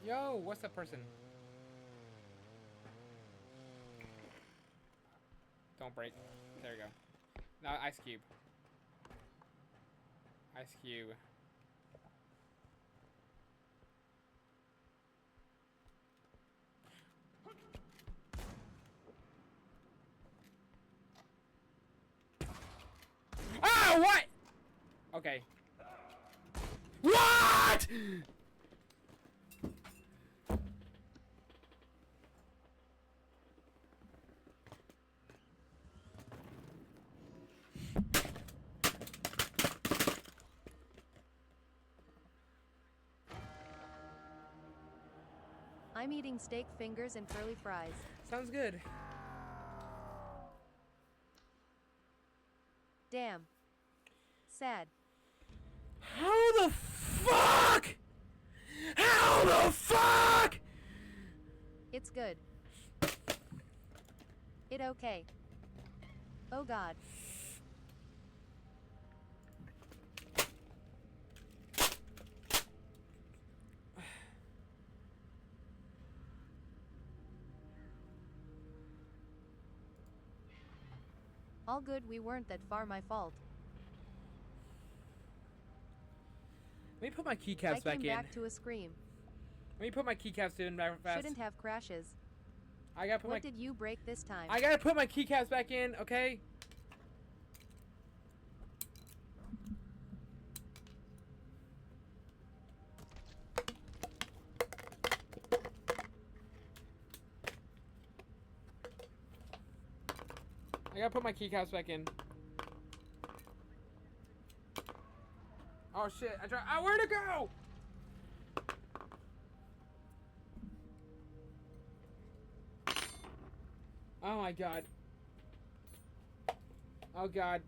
Yo, what's that person? Don't break. There you go. Now ice cube. Ice cube. Ah, what? Okay. What? I'm eating steak fingers and curly fries. Sounds good. Damn. Sad. How the fuck? How the fuck? It's good. It okay. Oh god. All good, we weren't that far, my fault. Let me put my I keycaps back came in. back to a scream. Let me put my keycaps in back fast. Shouldn't have crashes. I gotta put What did you break this time? I gotta put my keycaps back in, okay? I gotta put my keycaps back in. Oh shit! Where'd it go? Oh my god. Oh god.